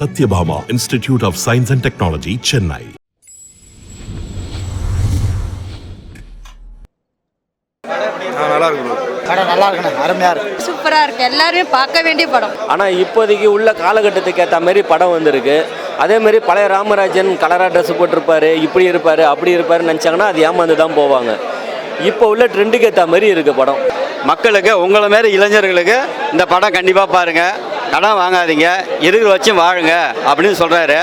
Satyabhama Institute of Science and Technology, Chennai. நல்லா இருக்குண்ணா, அருமையா இருக்கு, சூப்பரா இருக்கு. எல்லாருமே பார்க்க வேண்டிய படம். ஆனால் இப்போதைக்கு உள்ள காலகட்டத்துக்கு ஏற்ற மாதிரி படம் வந்திருக்கு. அதே மாதிரி பழைய ராமராஜன் கலரா ட்ரெஸ் போட்டிருப்பாரு, இப்படி இருப்பாரு, அப்படி இருப்பாருன்னு நினச்சாங்கன்னா அது ஏமாந்து தான் போவாங்க. இப்போ உள்ள ட்ரெண்டுக்கு ஏற்ற மாதிரி இருக்குது படம். மக்களுக்கு உங்களை மாரி இளைஞர்களுக்கு இந்த படம் கண்டிப்பாக பாருங்கள், கடன் வாங்காதீங்க, இருக்கிற வச்சு வாழுங்க அப்படின்னு சொல்கிறாரு.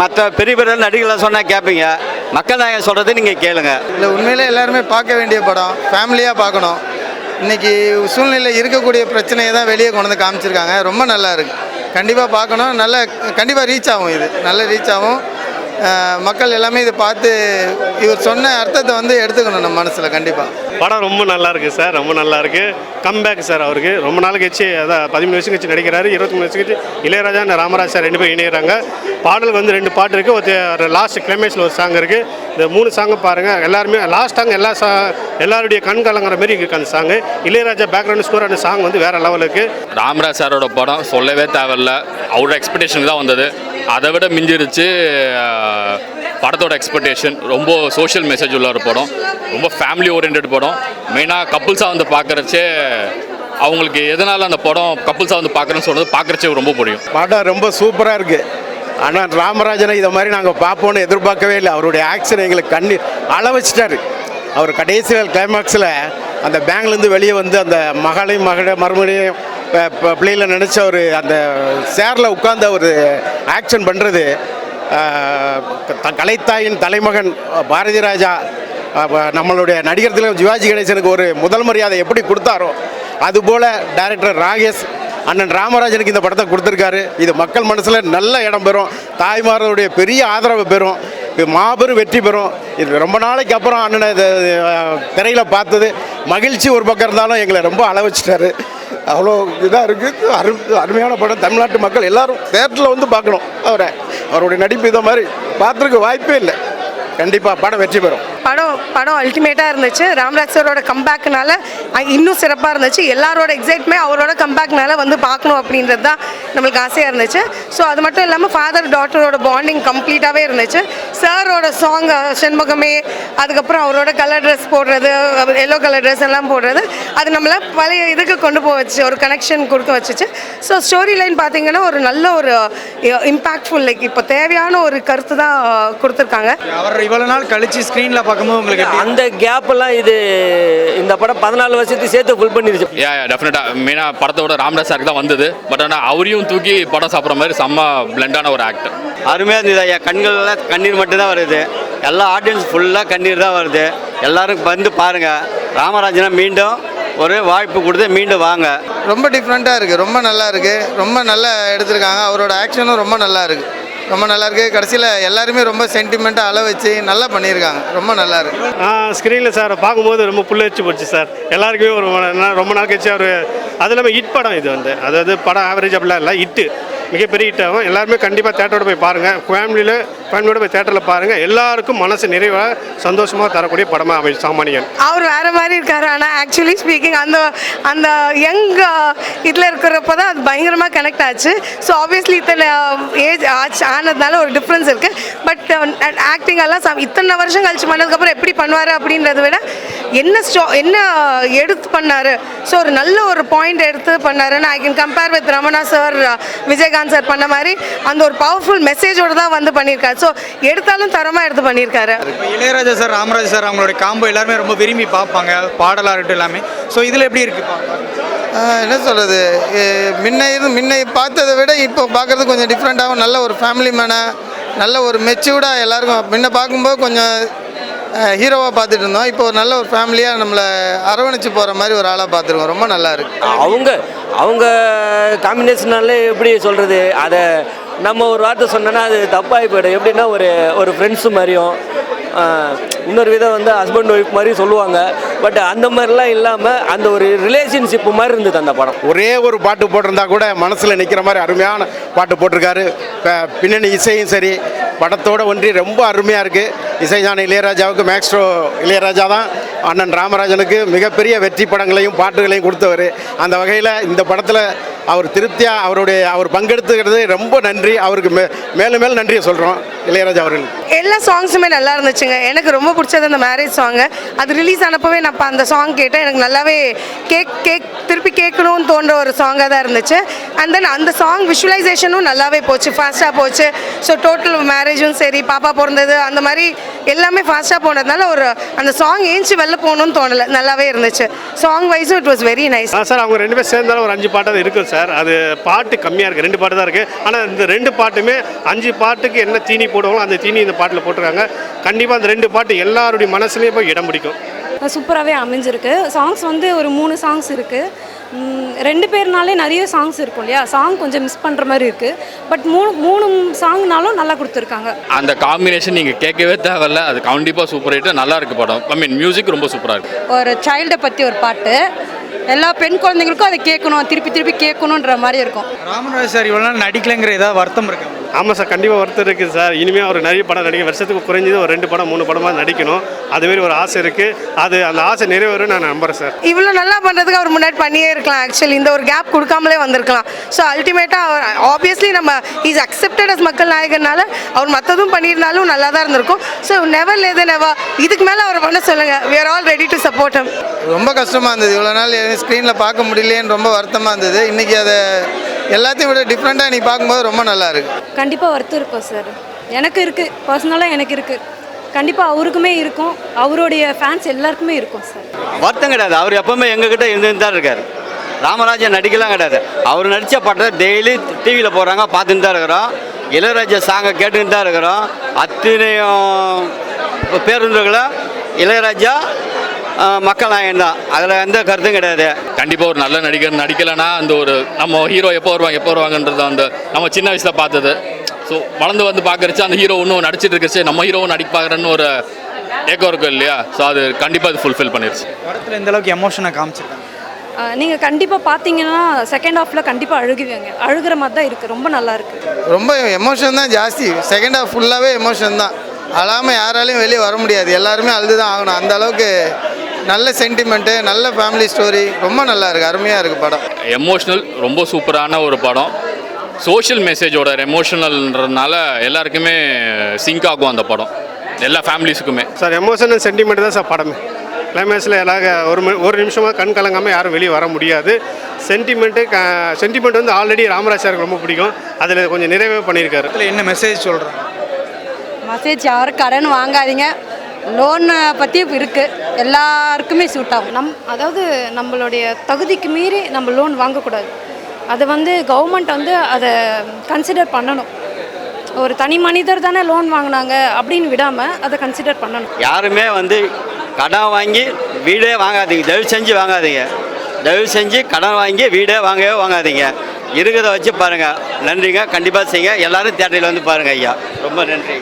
மற்ற பெரிய பெரிய நடிகர்லாம் சொன்னால் கேட்பீங்க, மக்கள் நாயகன் சொல்கிறது நீங்கள் கேளுங்க. இல்லை உண்மையிலே எல்லாருமே பார்க்க வேண்டிய படம், ஃபேமிலியாக பார்க்கணும். இன்றைக்கி சூழ்நிலை இருக்கக்கூடிய பிரச்சனையை தான் வெளியே கொண்டு வந்து காமிச்சிருக்காங்க. ரொம்ப நல்லா இருக்குது, கண்டிப்பாக பார்க்கணும். கண்டிப்பாக ரீச் ஆகும், இது நல்ல ரீச் ஆகும். மக்கள் எல்லாமே இதை பார்த்து இவர் சொன்ன அர்த்தத்தை வந்து எடுத்துக்கணும் நம்ம மனசில். கண்டிப்பாக படம் ரொம்ப நல்லா இருக்குது சார், ரொம்ப நல்லா இருக்குது. கம்பேக் சார் அவருக்கு ரொம்ப நாள் கழிச்சு, அதான் 13 வருஷம் கழிச்சு நடிக்கிறாரு. 23 வருஷம் கழிச்சு இளையராஜா ராமராஜ் சார் 2 பேரும் இணைகிறாங்க. பாடலுக்கு வந்து 2 பாட்டு இருக்குது, ஒரு லாஸ்ட் கிளைமேக்ஸில் ஒரு சாங் இருக்குது. இந்த 3 சாங்கு பாருங்கள், எல்லாருமே லாஸ்ட் சாங் எல்லாருடைய கண் கலங்குற மாதிரி இருக்குது அந்த சாங்கு. இளையராஜா பேக்ரவுண்ட் ஸ்கோர் அந்த சாங் வந்து வேறு லெவலுக்கு. ராமராஜ் சாரோட படம் சொல்லவே தேவையில்ல, அவரோட எக்ஸ்பெக்டேஷன் தான் வந்தது. அதை விட மிஞ்சிருச்சு படத்தோட எக்ஸ்பெக்டேஷன். ரொம்ப சோஷியல் மெசேஜ் உள்ள ஒரு படம், ரொம்ப ஃபேமிலி ஓரியன்ட் படம். மெயினாக கப்புள்ஸாக வந்து பார்க்குறச்சே அவங்களுக்கு எதனால் அந்த படம் கப்புள்ஸாக வந்து பார்க்குறேன்னு சொல்கிறது பார்க்குறச்சே ரொம்ப பிடிக்கும். படம் ரொம்ப சூப்பராக இருக்குது. ஆனால் ராமராஜனை இதை மாதிரி நாங்கள் பார்ப்போன்னு எதிர்பார்க்கவே இல்லை. அவருடைய ஆக்ஷன் எங்களுக்கு கண்ணீர் அள வச்சிட்டாரு. அவர் கடைசியில் கிளைமாக்ஸில் அந்த பேங்க்லேருந்து வெளியே வந்து அந்த மறுபடியும் பிள்ளையில் நினச்ச ஒரு அந்த சேரில் உட்கார்ந்த ஒரு ஆக்ஷன் பண்ணுறது, கலைத்தாயின் தலைமகன் பாரதி ராஜா நம்மளுடைய நடிகர் திலகம் சிவாஜி கணேசனுக்கு ஒரு முதல் மரியாதை எப்படி கொடுத்தாரோ அதுபோல் டைரக்டர் ராகேஷ் அண்ணன் ராமராஜனுக்கு இந்த படத்தை கொடுத்துருக்காரு. இது மக்கள் மனசில் நல்ல இடம் பெறும், தாய்மார்களுடைய பெரிய ஆதரவு பெறும், இது மாபெரும் வெற்றி பெறும். இது ரொம்ப நாளைக்கு அப்புறம் அண்ணனை திரையில் பார்த்தது மகிழ்ச்சி ஒரு பக்கம் இருந்தாலும் எங்களை ரொம்ப அளவச்சிட்டாரு. அவ்வளோ இதாக இருக்குது, அருமையான படம். தமிழ்நாட்டு மக்கள் எல்லாரும் தேட்டரில் வந்து பார்க்கணும். அவருடைய நடிப்பு இதை மாதிரி பார்த்துருக்க வாய்ப்பே இல்லை. கண்டிப்பாக படம் வெற்றி பெறும். படம் அல்டிமேட்டாக இருந்துச்சு. ராமராஜ் சாரோட கம்பேக்னால இன்னும் சிறப்பாக இருந்துச்சு. எல்லாரோட எக்ஸைட்மே அவரோட கம்பேக்னால வந்து பார்க்கணும் அப்படின்றது தான் நம்மளுக்கு ஆசையாக இருந்துச்சு. ஸோ அது மட்டும் இல்லாமல் ஃபாதர் டாட்டரோட பாண்டிங் கம்ப்ளீட்டாகவே இருந்துச்சு. சாரோட சாங் செண்முகமே, அதுக்கப்புறம் அவரோட கலர் ட்ரெஸ் போடுறது, எல்லோ கலர் ட்ரெஸ் எல்லாம் போடுறது, அது நம்மளை பழைய இதுக்கு கொண்டு போச்சு, ஒரு கனெக்ஷன் கொடுக்க வச்சுச்சு. ஸோ ஸ்டோரி லைன் பார்த்தீங்கன்னா ஒரு நல்ல ஒரு இம்பேக்ட்ஃபுல், லைக் இப்போ தேவையான ஒரு கருத்து தான் கொடுத்துருக்காங்க. அவர் இவ்வளோ நாள் கழிச்சு ஸ்க்ரீனில் பார்க்கும்போது உங்களுக்கு அந்த கேப்பெல்லாம் இது இந்த படம் 14 வருஷத்துக்கு சேர்த்து ஃபுல் பண்ணிருச்சு. டெஃபினட்டாக மெயினாக படத்தோட ராமராஜ் சாருக்கு தான் வந்தது. பட் ஆனால் அவரையும் தூக்கி படம் சாப்பிட்ற மாதிரி செம்ம பிளண்டான ஒரு ஆக்டர். அருமையாக இருந்தது ஐயா. கண்களில் கண்ணீர் மட்டும்தான் வருது, எல்லா ஆடியன்ஸ் ஃபுல்லாக கண்ணீர் தான் வருது. எல்லோரும் வந்து பாருங்கள், ராமராஜனை மீண்டும் ஒரு வாய்ப்பு கொடுத்து மீண்டும் வாங்க. ரொம்ப டிஃப்ரெண்ட்டாக இருக்குது, ரொம்ப நல்லா இருக்குது, ரொம்ப நல்லா எடுத்திருக்காங்க. அவரோட ஆக்ஷனும் ரொம்ப நல்லா இருக்குது, ரொம்ப நல்லா இருக்குது. கடைசியில் எல்லாருமே ரொம்ப சென்டிமெண்ட்டாக அள வச்சு நல்லா பண்ணியிருக்காங்க, ரொம்ப நல்லா இருக்குது. ஸ்க்ரீனில் சார் பார்க்கும்போது ரொம்ப புல்லரிச்சு போச்சு சார். எல்லாருக்குமே ரொம்ப நாள் கழிச்சு அவர், அது இல்லாமல் ஹிட் படம் இது வந்து, அதாவது படம் ஆவரேஜ் அப்படிலாம் இல்லை, ஹிட்டு மிகப்பெரிய ஹிட் ஆகும். எல்லாருமே கண்டிப்பாக தேட்டரோட போய் பாருங்கள், ஃபேமிலியோட போய் தேட்டரில் பாருங்கள். எல்லாருக்கும் மனசு நிறைவாக சந்தோஷமாக தரக்கூடிய படமாக அமைச்சு சாமானியன். அவர் வேறு மாதிரி இருக்காரு. ஆனால் ஆக்சுவலி ஸ்பீக்கிங் அந்த யங் இதில் இருக்கிறப்ப தான் அது பயங்கரமாக கனெக்ட் ஆச்சு. ஸோ ஆப்வியஸ்லி இத்தனை ஏஜ் ஆனதுனால ஒரு டிஃப்ரென்ஸ் இருக்குது. பட் ஆக்டிங் எல்லாம் இத்தனை வருஷம் கழிச்சு பண்ணதுக்கப்புறம் எப்படி பண்ணுவார் அப்படின்றத விட என்ன எடுத்து பண்ணார். ஸோ ஒரு நல்ல ஒரு பாயிண்ட் எடுத்து பண்ணாருன்னு I can compare with Ramana sir, Vijayakanth sir பண்ண மாதிரி அந்த ஒரு பவர்ஃபுல் மெசேஜோடு தான் வந்து பண்ணியிருக்காரு. ஸோ எடுத்தாலும் தரமாக எடுத்து பண்ணியிருக்காரு. இளையராஜா சார், ராமராஜ் சார் அவங்களுடைய காம்போ எல்லாருமே ரொம்ப விரும்பி பார்ப்பாங்க, பாடலாக இருக்கட்டும் எல்லாமே. ஸோ இதில் எப்படி இருக்குது? என்ன சொல்கிறது, முன்னை பார்த்ததை விட இப்போ பார்க்குறது கொஞ்சம் டிஃப்ரெண்ட்டாகவும் நல்ல ஒரு ஃபேமிலி மேனாக, நல்ல ஒரு மெச்சூர்டாக எல்லாருக்கும் முன்ன பார்க்கும்போது கொஞ்சம் ஹீரோவாக பார்த்துட்டு இருந்தோம். இப்போ ஒரு நல்ல ஒரு ஃபேமிலியாக நம்மளை அரவணைச்சு போகிற மாதிரி ஒரு ஆளாக பார்த்துருக்கோம். ரொம்ப நல்லா இருக்குது. அவங்க காம்பினேஷனாலே எப்படி சொல்கிறது, அதை நம்ம ஒரு வார்த்தை சொன்னோன்னா அது தப்பாகி போய்டும். எப்படின்னா ஒரு ஃப்ரெண்ட்ஸு மாதிரியும், இன்னொரு விதம் வந்து ஹஸ்பண்ட் ஒய்ஃப் மாதிரி சொல்லுவாங்க. பட் அந்த மாதிரிலாம் இல்லாமல் அந்த ஒரு ரிலேஷன்ஷிப்பு மாதிரி இருந்தது அந்த படம். ஒரே ஒரு பாட்டு போட்டிருந்தா கூட மனசில் நிற்கிற மாதிரி அருமையான பாட்டு போட்டிருக்காரு. பின்னணி இசையும் சரி, படத்தோட ஒன்றி ரொம்ப அருமையாக இருக்குது. இசைஞான இளையராஜாவுக்கு மேக்ஸ்ட்ரோ இளையராஜா தான் அண்ணன் ராமராஜனுக்கு மிகப்பெரிய வெற்றி படங்களையும் பாட்டுகளையும் கொடுத்தவர். அந்த வகையில் இந்த படத்தில் அவர் திருப்தியாக அவர் பங்கெடுத்துக்கிறது ரொம்ப நன்றி. அவருக்கு மேலும் மேலும் நன்றியை சொல்கிறோம் இளையராஜா அவர்களுக்கு. எல்லா சாங்ஸுமே நல்லா இருந்துச்சுங்க. எனக்கு ரொம்ப பிடிச்சது அந்த மேரேஜ் சாங்கு. அது ரிலீஸ் ஆனப்பவே நான் அந்த சாங் கேட்டேன். எனக்கு நல்லாவே திருப்பி கேட்கணும்னு தோன்ற ஒரு சாங்காக தான் இருந்துச்சு. அண்ட் தென் அந்த சாங் விஷுவலைசேஷனும் நல்லாவே போச்சு, ஃபாஸ்ட்டாக போச்சு. ஸோ டோட்டல் மேரேஜும் சரி, பாப்பா பிறந்தது, அந்த மாதிரி எல்லாமே ஃபாஸ்ட்டாக போனதுனால அந்த சாங் ஏஞ்சி வெளில போகணும்னு தோணலை, நல்லாவே இருந்துச்சு. சாங் வைஸும் it was very nice. Sir அவங்க 2 பேர் சேர்ந்தாலும் ஒரு 5 பாட்டு இருக்குது சார். அது பாட்டு கம்மியாக இருக்குது, 2 பாட்டு தான் இருக்குது. ஆனால் இந்த 2 பாட்டுமே 5 பாட்டுக்கு என்ன தீனி போடுவாங்களோ அந்த தீனி இந்த பாட்டில் போட்டிருக்காங்க. கண்டிப்பாக அந்த 2 பாட்டு எல்லாருடைய மனசுலேயும் போய் இடம் பிடிக்கும். சூப்பராகவே அமைஞ்சிருக்கு. சாங்ஸ் வந்து ஒரு 3 சாங்ஸ் இருக்குது. 2 பேர்னாலே நிறைய சாங்ஸ் இருக்கும் இல்லையா, சாங் கொஞ்சம் மிஸ் பண்ணுற மாதிரி இருக்குது. பட் 3 சாங்னாலும் நல்லா கொடுத்துருக்காங்க. அந்த காம்பினேஷன் நீங்கள் கேட்கவே தேவையில்ல, அது கண்டிப்பாக சூப்பர் ஹிட், நல்லா இருக்கு படம். ஐ மீன் மியூசிக் ரொம்ப சூப்பராக இருக்குது. ஒரு சைல்டை பற்றி ஒரு பாட்டு, எல்லா பெண் குழந்தைங்களுக்கும் அதை கேட்கணும், திருப்பி கேட்கணுன்ற மாதிரி இருக்கும். ராமராஜ் சார் இவ்வளோ நாள் நடிக்கலைங்கிற ஏதாவது வருத்தம் இருக்கு? ஆமாம் சார், கண்டிப்பாக ஒருத்தர் இருக்குது சார். இனிமேல் அவர் நிறைய படம் நடிக்க, வருஷத்துக்கு குறைஞ்சது ஒரு 2 படம் 3 படமாக நடிக்கணும். அதுமாரி ஒரு ஆசை இருக்குது. அந்த ஆசை நிறைவேறும் நான் நம்புகிறேன் சார். இவ்வளோ நல்லா பண்ணுறதுக்கு அவர் முன்னாடி பண்ணியே இருக்கலாம். ஆக்சுவலி இந்த ஒரு கேப் கொடுக்காமலே வந்திருக்கலாம். ஸோ அல்டிமேட்டாக அவர் ஆப்வியஸ்லி நம்ம இஸ் அக்செப்டட் அஸ் மக்கள் நாயகனால அவர் மற்றதும் பண்ணியிருந்தாலும் நல்லா தான் இருந்திருக்கும். ஸோ நெவர் லே தென் எவர், இதுக்கு மேலே அவர் பண்ண சொல்லுங்கள். we are all ready to support him. ரொம்ப கஷ்டமாக இருந்தது, இவ்வளோ நாள் ஸ்க்ரீனில் பார்க்க முடியலேன்னு ரொம்ப வருத்தமாக இருந்தது. இன்றைக்கி அதை எல்லாத்தையும் விட டிஃப்ரெண்ட்டாக நீ பார்க்கும்போது ரொம்ப நல்லா இருக்குது. கண்டிப்பாக வருத்தம் இருக்கும் சார். எனக்கு இருக்குது, பர்சனலாக எனக்கு இருக்குது. கண்டிப்பாக அவருக்குமே இருக்கும், அவருடைய ஃபேன்ஸ் எல்லாருக்குமே இருக்கும் சார். வருத்தம் கிடையாது, அவர் எப்பவுமே எங்ககிட்ட இருந்து தான் இருக்கார். ராமராஜன் நடிக்கலாம் கிடையாது, அவர் நடித்த படத்தை டெய்லி டிவியில் போடுறாங்க, பார்த்துட்டு தான் இருக்கிறோம். இளையராஜா சாங்கை கேட்டுக்கிட்டு தான் இருக்கிறோம். அத்தனையும் பேருந்துகளை இளையராஜா மக்கள் நாயகன் தான், அதில் எந்த கருத்தும் கிடையாது. கண்டிப்பாக ஒரு நல்ல நடிகர் நடிக்கலைன்னா அந்த ஒரு நம்ம ஹீரோ எப்போ வருவாங்கன்றது அந்த நம்ம சின்ன வயசில் பார்த்தது. ஸோ வளர்ந்து வந்து பார்க்குறச்சு அந்த ஹீரோ இன்னும் நடிச்சிட்டு இருக்குச்சு, நம்ம ஹீரோவும் நடிப்பாக்குறன்னு ஒரு ஏக்கம் இருக்கும் இல்லையா. ஸோ அது கண்டிப்பாக அது ஃபுல்ஃபில் பண்ணிருச்சு. படத்தில் எந்த அளவுக்கு எமோஷனை காமிச்சிருக்காங்க? நீங்கள் கண்டிப்பாக பார்த்தீங்கன்னா செகண்ட் ஹாஃபில் கண்டிப்பாக அழுகுவீங்க, அழுகிற மாதிரி தான் இருக்குது. ரொம்ப நல்லா இருக்குது. ரொம்ப எமோஷன் தான் ஜாஸ்தி. செகண்ட் ஹாஃப் ஃபுல்லாகவே எமோஷன் தான். அழாமல் யாராலையும் வெளியே வர முடியாது, எல்லாருமே அழுது தான் ஆகணும். அந்த அளவுக்கு நல்ல சென்டிமெண்ட்டு, நல்ல ஃபேமிலி ஸ்டோரி, ரொம்ப நல்லா இருக்குது, அருமையாக இருக்குது படம். எமோஷ்னல், ரொம்ப சூப்பரான ஒரு படம். சோஷியல் மெசேஜோட எமோஷனல்ன்றதுனால எல்லாருக்குமே சிங்க் ஆகும் அந்த படம், எல்லா ஃபேமிலிஸுக்குமே. சார் எமோஷன் அண்ட் சென்டிமெண்ட் தான் சார் படமே. கிளைமேக்ஸில் எல்லாரும் ஒரு நிமிஷமாக கண் கலங்காமல் யாரும் வெளியே வர முடியாது. சென்டிமெண்ட் வந்து ஆல்ரெடி ராமராஜ் சாருக்கு ரொம்ப பிடிக்கும், அதில் கொஞ்சம் நிறைவே பண்ணியிருக்காரு. அதில் என்ன மெசேஜ் சொல்கிறேன்? மெசேஜ் யாரும் கடன் வாங்காதீங்க, லோனை பற்றி இருக்குது, எல்லாருக்குமே சூட் ஆகும். அதாவது நம்மளுடைய தகுதிக்கு மீறி நம்ம லோன் வாங்கக்கூடாது. அதை வந்து கவர்மெண்ட் வந்து அதை கன்சிடர் பண்ணணும். ஒரு தனி மனிதர் தானே லோன் வாங்கினாங்க அப்படின்னு விடாமல் அதை கன்சிடர் பண்ணணும். யாருமே வந்து கடன் வாங்கி வீடே வாங்காதீங்க, தயவு செஞ்சு வாங்காதீங்க. தயவு செஞ்சு கடன் வாங்கி வீடே வாங்காதீங்க. இருக்கிறத வச்சு பாருங்கள். நன்றிங்க, கண்டிப்பாக செய்யுங்க. எல்லோரும் தியேட்டரில் வந்து பாருங்கள் ஐயா. ரொம்ப நன்றி.